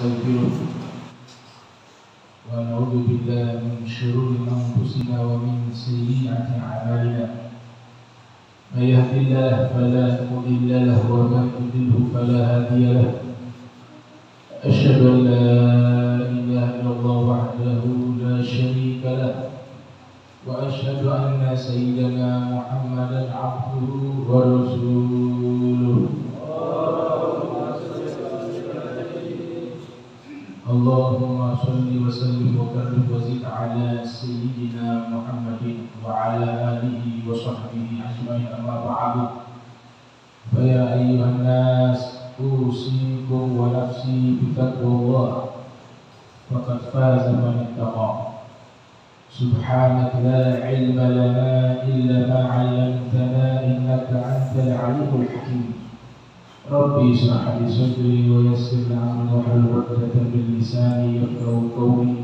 ونستغفره ونعوذ بالله من شرور أنفسنا ومن سيئات أعمالنا من يهد الله فلا مضل له ومن يضلل فلا هادي له أشهد أن لا إله إلا الله وحده لا شريك له وأشهد أن سيدنا محمدا عبده ورسوله اللهم صل وسلم وبارك وزد على سيدنا محمد وعلى آله وصحبه أجمعين أما بعد فيا أيها الناس أوصيكم ونفسي بتقوى الله فقد فاز من اتقى سبحانك لا علم لنا إلا ما علمتنا إنك أنت العليم الحكيم ربي اشرح لي صدري ويسر لي أمري واحلل عقدة من لساني يفقهوا قولي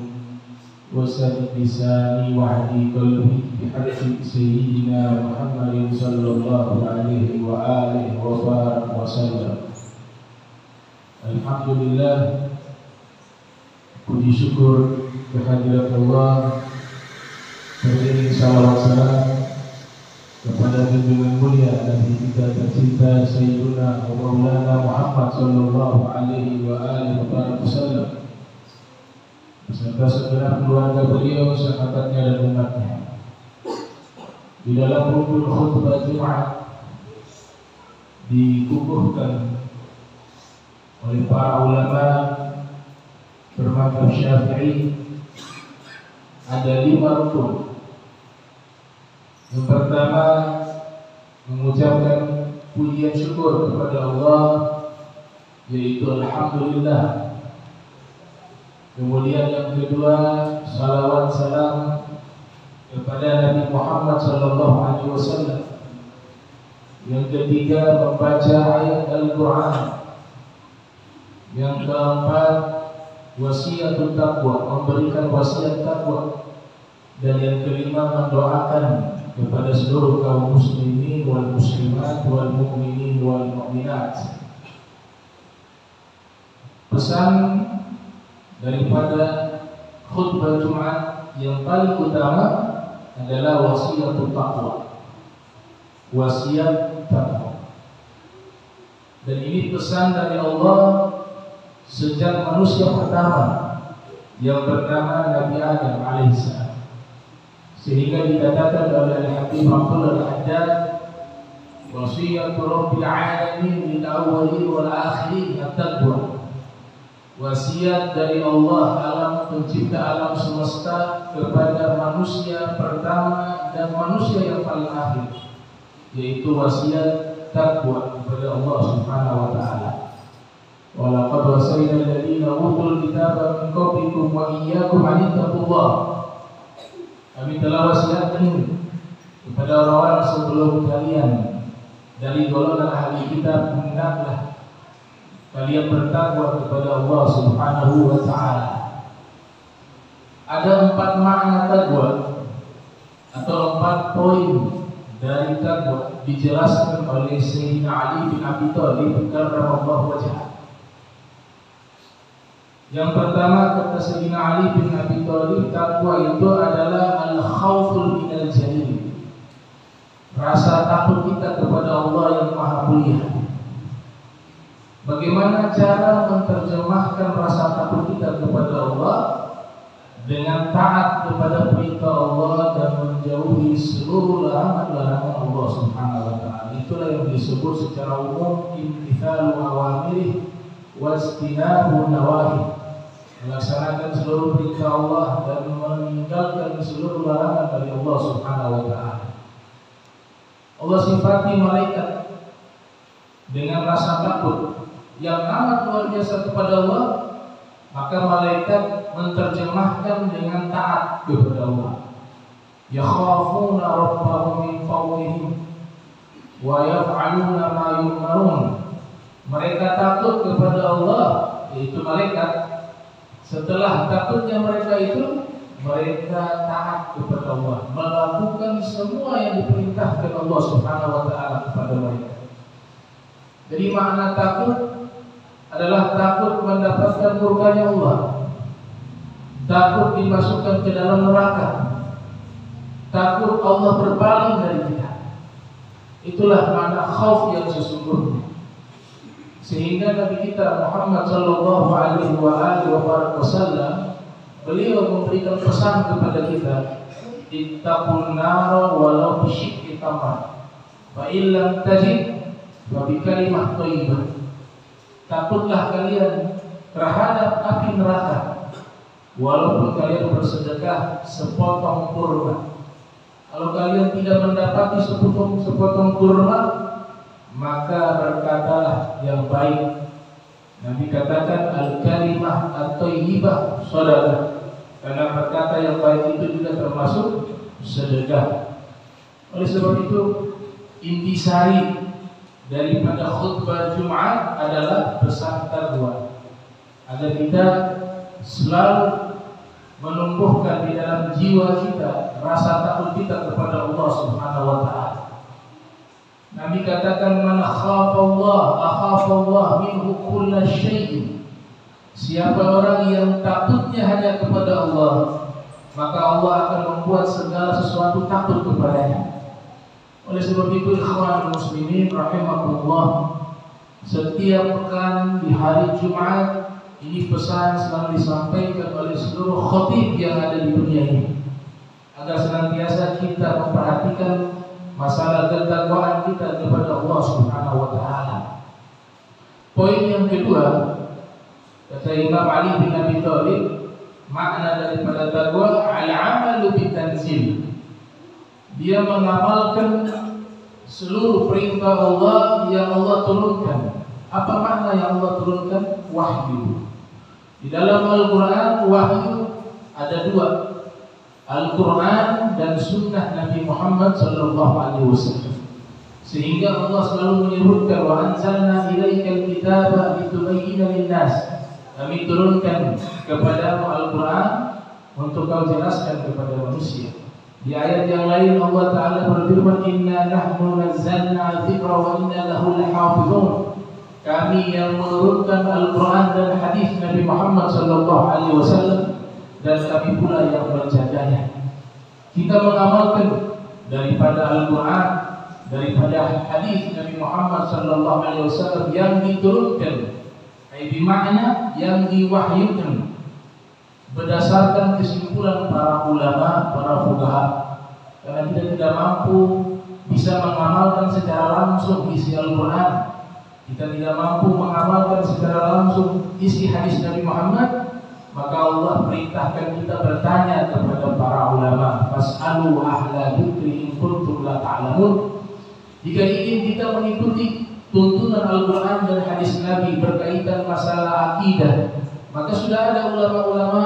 وسدد لساني واهدي قلبي بحق سيدنا محمد صلى الله عليه وآله وبارك وسلم. Alhamdulillah, puji syukur kehadirat Allah, beriring salawat salam kepada junjungan mulia Nabi kita tercinta Sayyiduna Maulana Muhammad sallallahu alaihi wa alihi wasallam beserta segenap keluarga beliau, sahabatnya dan umatnya. Di dalam rukun khutbah Jumat dikukuhkan oleh para ulama bermadzhab Syafi'i ada 5 rukun. Yang pertama, mengucapkan pujian syukur kepada Allah, yaitu Alhamdulillah. Kemudian yang kedua, salawat salam kepada Nabi Muhammad SAW. Yang ketiga, membaca ayat Al-Quran. Yang keempat, wasiatul taqwa, memberikan wasiat taqwa. Dan yang kelima, mendoakan kepada seluruh kaum muslimin wal muslimat wal mu'minin wal mu'minat. Pesan daripada khutbah Jumat yang paling utama adalah wasiatul taqwa. Wasiat taqwa. Dan ini pesan dari Allah sejak manusia pertama yang bernama Nabi Adam alaihissalam. Sehingga dikatakan oleh Al-Habib Abdul Al-Haddad, wasiyatu Rabbil Alamin min awwalin wal akhirin at-taqwa. Wasiat dari Allah, alam pencipta alam semesta, kepada manusia pertama dan manusia yang paling akhir, yaitu wasiat taqwa kepada Allah Subhanahu wa taala. Wa laqad wasayna alladziina utul kitaba min qablikum wa iyyakum an ittaqullah. Kami telah wasiatkan kepada orang-orang sebelum kalian dari golongan ahli kitab, hendaklah kalian bertakwa kepada Allah Subhanahu wa taala. Ada 4 makna takwa atau 4 poin dari takwa dijelaskan oleh Sayyidina Ali bin Abi Thalib karramallahu wajhahu. Yang pertama, kata Sayyidina Ali bin Abi Thalib, takwa itu adalah al-khawful minal jalil, rasa takut kita kepada Allah yang Maha Mulia. Bagaimana cara menerjemahkan rasa takut kita kepada Allah? Dengan taat kepada perintah Allah dan menjauhi seluruh larangan-larangan Allah Subhanahu wa taala. Itulah yang disebut secara umum imtithalu awamirih wastinabu nawahi, melaksanakan seluruh perintah Allah dan meninggalkan seluruh larangan dari Allah Subhanahu wa taala. Allah sifati malaikat dengan rasa takut yang amat luar biasa kepada Allah, maka malaikat menerjemahkan dengan taat kepada Allah. Yakhafuna rabbahum min fawqihim wa yaf'aluna ma yu'marun. Mereka takut kepada Allah, yaitu malaikat. Setelah takutnya mereka itu, mereka taat kepada Allah, melakukan semua yang diperintahkan Allah Subhanahu wa taala kepada mereka. Jadi makna takut adalah takut mendapatkan murkanya Allah, takut dimasukkan ke dalam neraka, takut Allah berpaling dari kita. Itulah makna khauf yang sesungguhnya. Sehingga Nabi kita Muhammad sallallahu alaihi wasallam beliau memberikan pesan kepada kita, ittaqun nara walau bisyikki tamar fa illam tajid fa bi kalimah thayyibah. Takutlah kalian terhadap api neraka walaupun kalian bersedekah sepotong kurma. Kalau kalian tidak mendapati sepotong kurma, maka berkatalah yang baik. Nabi katakan al-kalimah at-thayyibah shadaqah. Karena berkata yang baik itu juga termasuk sedekah. Oleh sebab itu, intisari daripada khutbah Jumat adalah pesan taqwa, agar kita selalu menumbuhkan di dalam jiwa kita rasa takut kita kepada Allah Subhanahu wa taala. Nabi katakan man khafa Allah akhafa Allah minhu kulla syai'in. Siapa orang yang takutnya hanya kepada Allah, maka Allah akan membuat segala sesuatu takut kepadanya. Oleh sebab itu ikhwan muslimin rahimakumullah, setiap pekan di hari Jumat ini pesan selalu disampaikan oleh seluruh khatib yang ada di dunia ini, agar senantiasa kita memperhatikan masalah ketakwaan kita kepada Allah Subhanahu wa taala. Poin yang kedua, kata Imam Ali bin Abi Thalib, makna daripada takwa al-amalu bitanzil. Dia mengamalkan seluruh perintah Allah yang Allah turunkan. Apa makna yang Allah turunkan? Wahyu. Di dalam Al-Quran wahyu ada dua, Al-Quran dan Sunnah Nabi Muhammad SAW. Sehingga Allah selalu menyebutkan wa anzalna ilaikal kitaba litubayyina linnas. Kami turunkan kepadamu Al-Quran untuk kau jelaskan kepada manusia. Di ayat yang lain Allah Ta'ala berfirman, inna nahnu nazzalna dzikra wa inna lahu lahafizun. Kami yang menurunkan Al-Quran dan hadis Nabi Muhammad SAW, dan kami pula yang menjaganya. Kita mengamalkan daripada Al-Quran, daripada hadis Nabi Muhammad SAW yang diturunkan, bermakna yang diwahyukan berdasarkan kesimpulan para ulama, para fuqaha. Karena kita tidak mampu bisa mengamalkan secara langsung isi Al-Quran, kita tidak mampu mengamalkan secara langsung isi hadis Nabi Muhammad, maka Allah perintahkan kita bertanya kepada para ulama, fas'alu ahla dzikri in kuntum la ta'lamun. Jika ingin kita mengikuti tuntunan Al-Quran dan hadis Nabi berkaitan masalah akidah, maka sudah ada ulama-ulama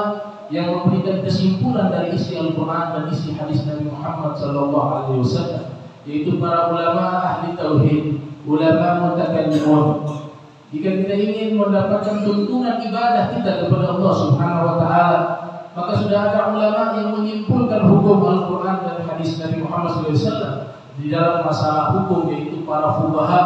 yang memberikan kesimpulan dari isi Al-Quran dan isi hadis Nabi Muhammad SAW, yaitu para ulama ahli tauhid, ulama mutakallimun. Jika kita ingin mendapatkan tuntunan ibadah kita kepada Allah Subhanahu wa taala, maka sudah ada ulama yang menyimpulkan hukum Al-Quran dan hadis Nabi Muhammad SAW di dalam masalah hukum, yaitu para fuqaha,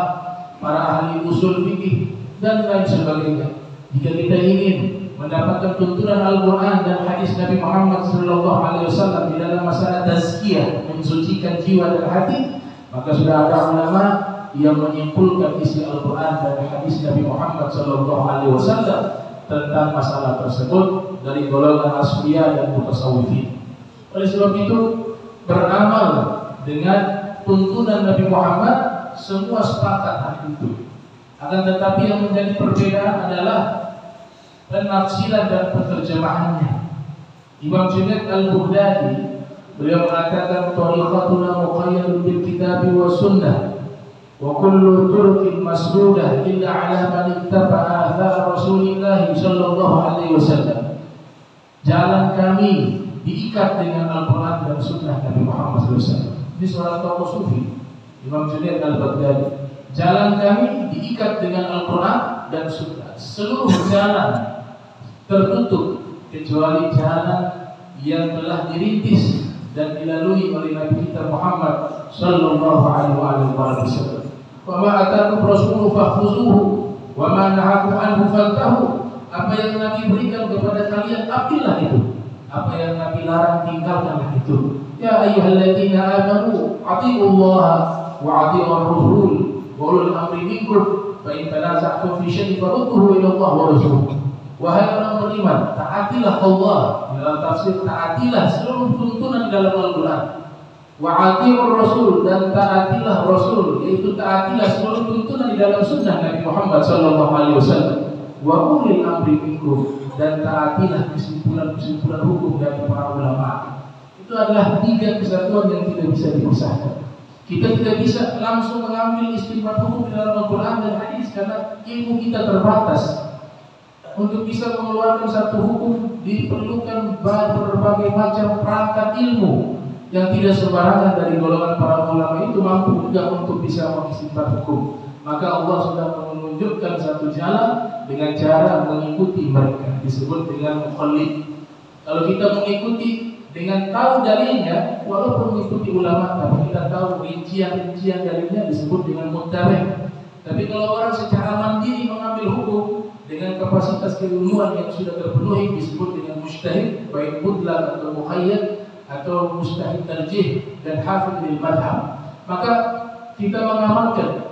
para ahli usul fikih dan lain sebagainya. Jika kita ingin mendapatkan tuntunan Al-Quran dan hadis Nabi Muhammad SAW di dalam masalah tazkiyah, mensucikan jiwa dan hati, maka sudah ada ulama yang menyimpulkan isi Al-Quran dan hadis Nabi Muhammad SAW tentang masalah tersebut dari golongan asfiya dan mutasawwifin. Oleh sebab itu, beramal dengan tuntunan Nabi Muhammad semua sepakat hal itu. Akan tetapi yang menjadi perbedaan adalah penafsiran dan penerjemahannya. Imam Junaid Al-Baghdadi beliau mengatakan tariqatuna muqayyadun bil kitabi wa sunnah wa kullu turuqin masdudah illa ala man ittaba'a athar Rasulillah sallallahu alaihi wasallam. Jalan kami diikat dengan Al-Quran dan sunnah Nabi Muhammad SAW. Ini seorang tokoh sufi, Imam Junaid Al-Baghdadi. Jalan kami diikat dengan Al-Quran dan sunnah. Seluruh jalan tertutup kecuali jalan yang telah dirintis dan dilalui oleh Nabi kita Muhammad sallallahu alaihi wasallam. Wa ma atakum rasuluhu fakhuzuhu Wa ma nahakum anhu fantahu. Apa yang Nabi berikan kepada kalian, ambillah itu. Apa yang Nabi larang, tinggalkanlah itu. Ya ayyuhalladzina amanu athi'ullaha wa athi'ur rasul wa ulul amri minkum fa in tanaza'tum fi syai'in farudduhu ila Allah wa rasul. Wahai orang beriman, taatilah Allah. Dalam tafsir, taatilah seluruh tuntunan dalam Al-Quran. Wa athi'ur rasul, dan taatilah Rasul, yaitu taatilah seluruh tuntunan di dalam sunnah Nabi Muhammad sallallahu alaihi wasallam. Wa ulil amri minkum, dan taatilah kesimpulan-kesimpulan hukum dari para ulama. Itu adalah 3 kesatuan yang tidak bisa dipisahkan. Kita tidak bisa langsung mengambil istinbat hukum di dalam Al-Quran dan hadis karena ilmu kita terbatas. Untuk bisa mengeluarkan satu hukum diperlukan berbagai macam perangkat ilmu yang tidak sembarangan dari golongan para ulama itu mampu juga untuk bisa mengistinbat hukum. Maka Allah sudah menunjukkan satu jalan dengan cara mengikuti mereka, disebut dengan muqallid. Kalau kita mengikuti dengan tahu dalilnya, walaupun mengikuti ulama, tapi kita tahu rincian-rincian dalilnya, disebut dengan muttabi'. Tapi kalau orang secara mandiri mengambil hukum dengan kapasitas keilmuan yang sudah terpenuhi, disebut dengan mujtahid, baik mutlaq atau muqayyad atau mujtahid tarjih dan hafidh lil madhab. Maka kita mengamalkan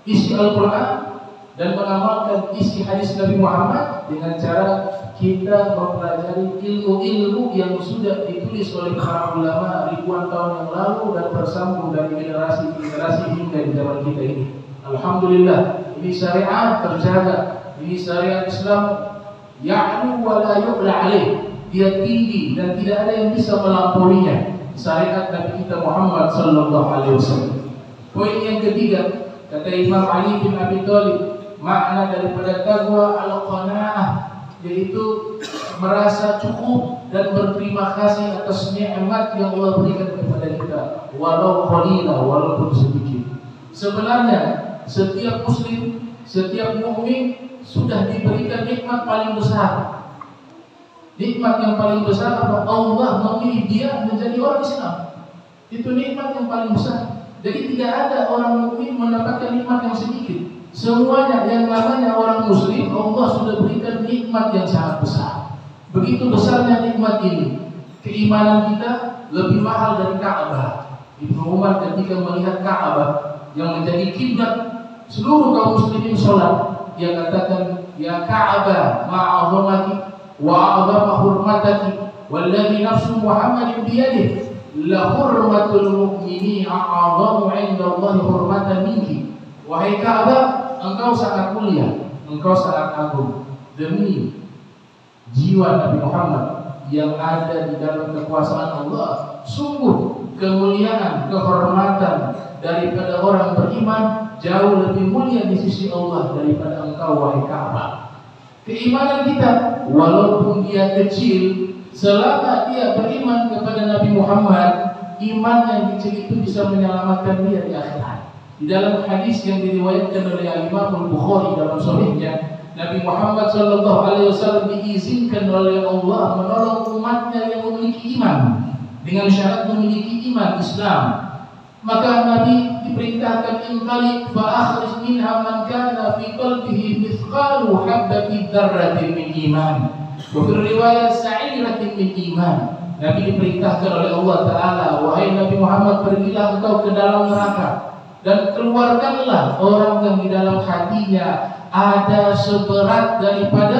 isi Al-Quran dan mengamalkan isi hadis Nabi Muhammad dengan cara kita mempelajari ilmu-ilmu yang sudah ditulis oleh para ulama ribuan tahun yang lalu dan bersambung dari generasi ke generasi hingga di zaman kita ini. Alhamdulillah, ini syariat terjaga, ini syariat Islam ya'lu wa la yu'la alaih. Dia tinggi dan tidak ada yang bisa melampauinya. Syariat Nabi kita Muhammad sallallahu alaihi wasallam. Poin yang ketiga, kata Imam Ali bin Abi Thalib, makna daripada taqwa al-qanaah, yaitu merasa cukup dan berterima kasih atas nikmat yang Allah berikan kepada kita, walau qalila, walaupun sedikit. Sebenarnya setiap muslim, setiap mukmin sudah diberikan nikmat paling besar. Nikmat yang paling besar apa? Allah memilih dia menjadi orang Islam. Itu nikmat yang paling besar. Jadi tidak ada orang mukmin mendapatkan nikmat yang sedikit. Semuanya yang namanya orang muslim, Allah sudah berikan nikmat yang sangat besar. Begitu besarnya nikmat ini, keimanan kita lebih mahal dari Ka'bah. Ibnu Umar ketika melihat Ka'bah yang menjadi kiblat seluruh kaum muslimin sholat, dia katakan, ya Ka'bah ma'azamati wa a'zama hurmataki walladhi nafsu Muhammadin biyadih la hurmatul mu'mini a'azamu 'inda Allah hurmatan minki. Wahai Ka'bah, engkau sangat mulia, engkau sangat agung. Demi jiwa Nabi Muhammad yang ada di dalam kekuasaan Allah, sungguh kemuliaan, kehormatan daripada orang beriman jauh lebih mulia di sisi Allah daripada engkau, wahai Ka'bah. Keimanan kita, walaupun dia kecil, selama dia beriman kepada Nabi Muhammad, iman yang kecil itu bisa menyelamatkan dia di akhirat. Di dalam hadis yang diriwayatkan oleh Imam Al-Bukhari dalam sahihnya, Nabi Muhammad SAW diizinkan oleh Allah menolong umatnya yang memiliki iman dengan syarat memiliki iman Islam. Maka Nabi diperintahkan intalik fa akhrij minha man kana fi qalbihi mithqalu habbatin dzarratin min iman. Wa fi riwayat sa'iratin min iman. Nabi diperintahkan oleh Allah Ta'ala, wahai Nabi Muhammad, pergilah engkau ke dalam neraka dan keluarkanlah orang yang di dalam hatinya ada seberat daripada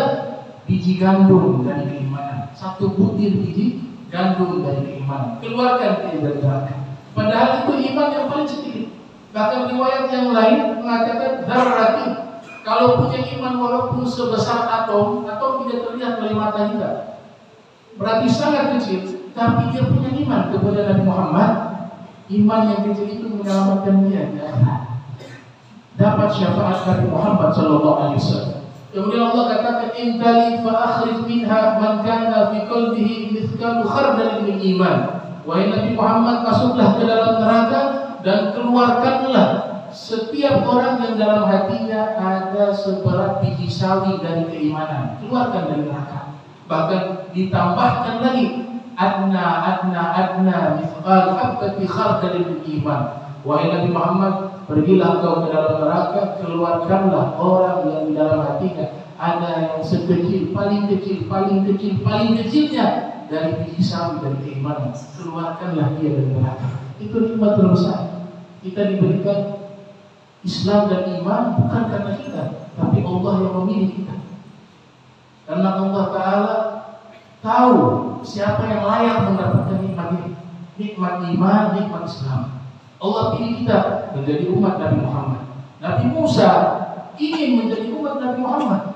biji gandum dari keimanan. Satu butir biji gandum dari keimanan, keluarkan dia dari neraka. Padahal itu iman yang paling sedikit. Bahkan riwayat yang lain mengatakan dzarratin. Kalau punya iman walaupun sebesar atom tidak terlihat oleh mata kita, berarti sangat kecil. Tapi dia punya iman kepada Nabi Muhammad. Iman yang kecil itu menyelamatkan dia di akhirat. Dapat syafaat Nabi Muhammad SAW. Kemudian Allah katakan, intali fa akhrij minha man kana fi qalbihi mithqalu khardalin min iman. Wahai Nabi Muhammad, masuklah ke dalam neraka dan keluarkanlah setiap orang yang dalam hatinya ada seberat biji sawi dari keimanan. Keluarkan dari neraka. Bahkan ditambahkan lagi, adna mithqal habbati khardalin min iman. Wahai Nabi Muhammad, Pergilah kau ke dalam neraka, keluarkanlah orang yang di dalam hatinya ada yang sekecil, paling kecilnya dari biji sawi dari keimanan. Keluarkanlah dia dari neraka. Itu nikmat terbesar. Kita diberikan Islam dan iman bukan karena kita, tapi Allah yang memilih kita. Karena Allah Ta'ala tahu siapa yang layak mendapatkan nikmat ini. Nikmat iman, nikmat Islam. Allah pilih kita menjadi umat Nabi Muhammad. Nabi Musa ingin menjadi umat Nabi Muhammad,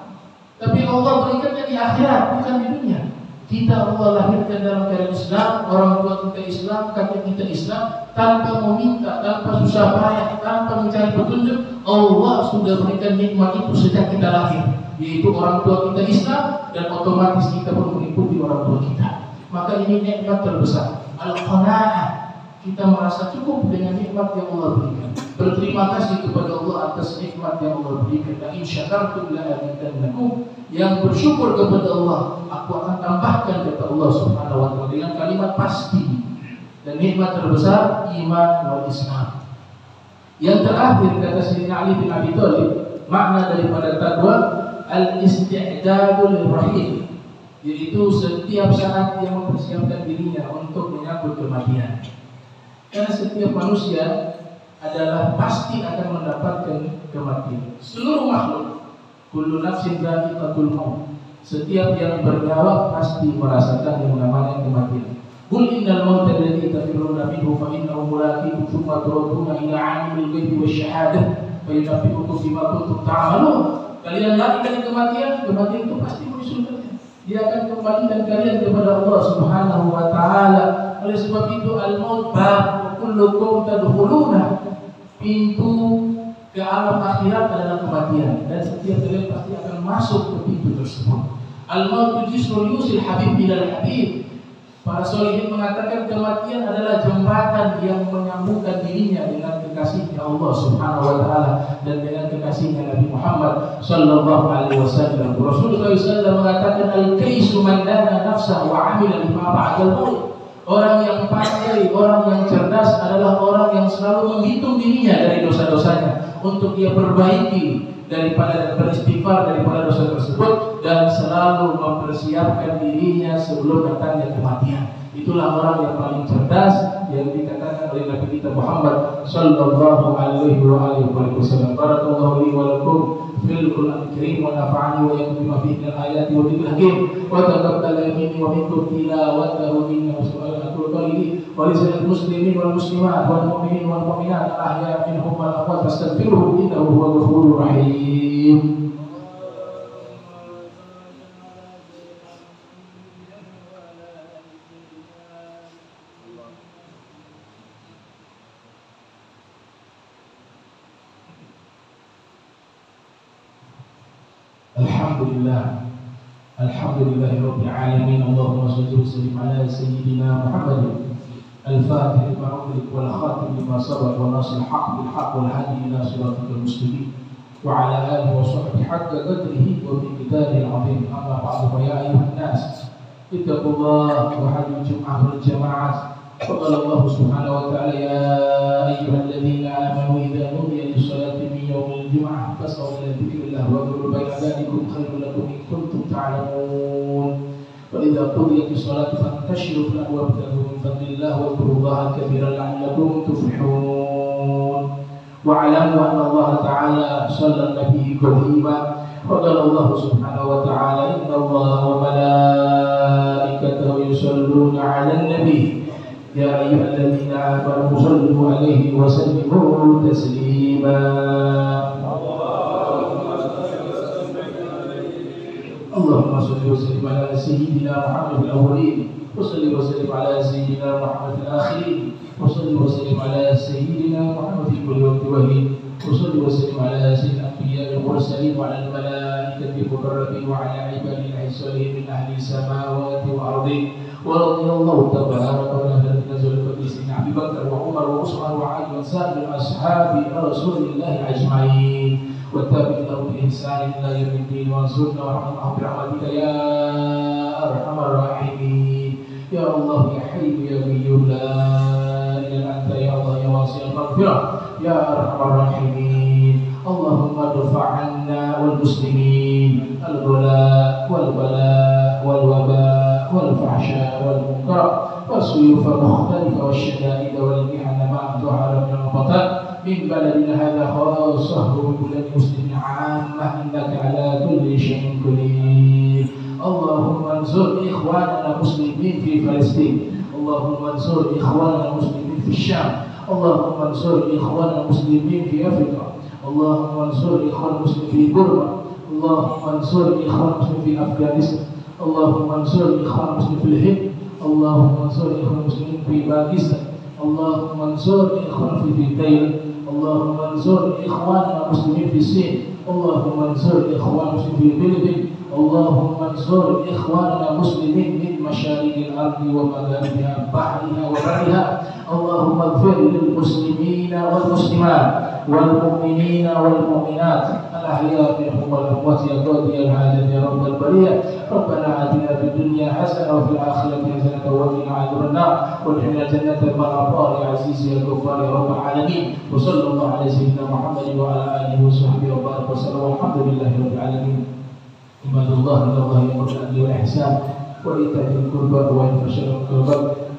tapi Allah berikannya di akhirat, bukan di dunia. Kita Allah lahirkan dalam keadaan Islam, orang tua kita Islam, kakek kita Islam, tanpa meminta, tanpa susah payah, tanpa mencari petunjuk. Allah sudah berikan nikmat itu sejak kita lahir, yaitu orang tua kita Islam, dan otomatis kita pun mengikuti orang tua kita. Maka ini nikmat terbesar, al-qanaah. Kita merasa cukup dengan nikmat yang Allah berikan. Berterima kasih kepada Allah atas nikmat yang Allah berikan. La in syakartum la azidannakum. Yang bersyukur kepada Allah, aku akan tambahkan, kata Allah Subhanahu wa taala dengan kalimat pasti. Dan nikmat terbesar iman wal Islam. Yang terakhir kata Sayyidina Ali bin Abi Thalib, makna daripada takwa al-isti'dadul rahim, yaitu setiap saat yang mempersiapkan dirinya untuk menyambut kematian. Karena setiap manusia adalah pasti akan mendapatkan kematian. Seluruh makhluk, kullu nafsin dha'iqatul maut. Setiap yang bernyawa pasti merasakan yang namanya kematian. Qul innal mauta alladzi tafirruna minhu fa innahu mulaqikum tsumma turadduna ila 'alimil ghaibi wasyahadah fa yunabbi'ukum bima kuntum ta'malun. Kalian lari dari kematian itu pasti menyusul kalian. Dia akan kembalikan kalian kepada Allah Subhanahu wa taala. Oleh sebab itu al-maut bab kullukum tadkhuluna, pintu ke alam akhirat adalah kematian, dan setiap kalian pasti akan masuk ke pintu tersebut. Al-maut jisrul yusil habib ilal habib. Para sholihin mengatakan kematian adalah jembatan yang menyambungkan dirinya dengan kekasihnya Allah Subhanahu wa taala dan dengan kekasihnya Nabi Muhammad sallallahu alaihi wasallam. Rasulullah SAW mengatakan al-kaisu man dana nafsahu wa 'amila lima ba'dal maut. Orang yang pandai, orang yang cerdas adalah orang yang selalu menghitung dirinya dari dosa-dosanya untuk dia perbaiki daripada beristighfar daripada dosa tersebut dan selalu mempersiapkan dirinya sebelum datangnya kematian. Itulah orang yang paling cerdas yang dikatakan oleh Nabi kita Muhammad sallallahu alaihi wasallam. Barakallahu li wa lakum fil Qur'anil Karim wa nafa'ani wa iyyakum bima fihi minal ayati wa dzikril hakim wa taqabbal minni wa minkum tilawatahu innahu subhanahu wa lisal muslimin wal muslimat wal mu'minin wal mu'minat al-ahya minhum wal amwat fastaghfiruhu innahu huwal ghafurur rahim. Alhamdulillahi Rabbil Alamin. Allahumma salli wa sallim ala Sayyidina Muhammadin al-Fatih lima ughliq wal khatim lima sabaq wa nasr al-haq bil haq wal hadi ila siratal mustaqim wa ala alihi wa sahbihi haqqa qadrihi wa miqdarihi al-'azim. Amma ba'du, fa ya ayyuhan nas ittaqullaha wa hadhihi jum'ah wal jama'ah. Qala Allah subhanahu wa ta'ala ya ayyuhalladzina amanu idza nudiya lis-salati min yawmil jum'ah fas'au ila dzikrillah wa dhkuru bayna dzalikum khairul lakum in kuntum ta'lamun. Wa idza qudiyatis salatu fantashiru fil ardi wabtaghu min fadlillah wa dhkurullaha katsiran la'allakum tuflihun. Wa 'alamu anna Allah ta'ala shalla an-nabiyyi qadima. Qala Allah subhanahu wa ta'ala inna Allaha wa malaikatahu yusholluna 'alan nabiy ya ayyuhalladzina amanu shallu 'alaihi wa sallimu taslima. Allahumma shalli wa sallim ala sayyidina Muhammad fil awwalin wa salli wa sallim ala sayyidina Muhammad fil akhirin wa salli wa sallim ala sayyidina Muhammad fil kulli waqtin wa hin wa salli wa sallim ala sayyidil anbiya'i wal mursalin wa ala al-malaikati al-muqarrabin wa ala ibadillahi salihin min ahli samawati wal ardi. ورضي الله تبارك وتعالى نزل سيدنا أبي بكر وعمر وعثمان وعلي وسائر أصحاب رسول الله أجمعين والتابعين لهم بإحسان إلى يوم الدين وانصرنا وارحمنا برحمتك يا أرحم الراحمين يا الله يا حي يا قيوم لا إله إلا أنت يا الله يا واسع المغفرة يا أرحم الراحمين. اللهم ادفع عنا والمسلمين الغلاء والبلاء والوباء والفحشاء والمنكر والسيوف المختلفة والشدائد والمحن ما ظهر من البطن من بلدنا هذا خاصة ومن بلاد المسلمين عامة إنك على كل شيء قدير. اللهم انصر إخواننا المسلمين في فلسطين. اللهم انصر إخواننا المسلمين في الشام. اللهم انصر إخواننا المسلمين في أفريقيا. اللهم انصر إخواننا المسلمين في بورما. اللهم انصر إخواننا المسلمين في أفغانستان. اللهم انصر إخواننا المسلمين في الهند. اللهم انصر إخواننا المسلمين في باكستان. اللهم انصر إخواننا في تايلاند. اللهم انصر إخواننا المسلمين في الصين. اللهم انصر إخواننا المسلمين في الفلبين. اللهم انصر إخواننا المسلمين من مشارق الأرض ومغاربها بحرها وبرها. اللهم اغفر للمسلمين والمسلمات والمؤمنين والمؤمنات الأحياء منهم والأموات يا قاضي الحاجات يا رب البرية. ربنا آتنا في الدنيا حسنة وفي الآخرة حسنة وقنا عذاب النار وادخلنا جنة مع الأبرار يا عزيز يا غفار يا رب العالمين. وصلى الله على سيدنا محمد وعلى آله وصحبه وبارك وسلم والحمد لله رب العالمين. عباد الله إن الله يأمر بالعدل والإحسان وإيتاء ذي القربى وينهى عن القربى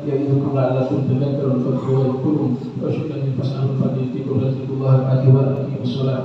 يعظكم لعلكم تذكرون فاذكروا يذكركم واشكروا فاسألوا فليأتيكم رزق الله الأكبر. أقيموا الصلاة.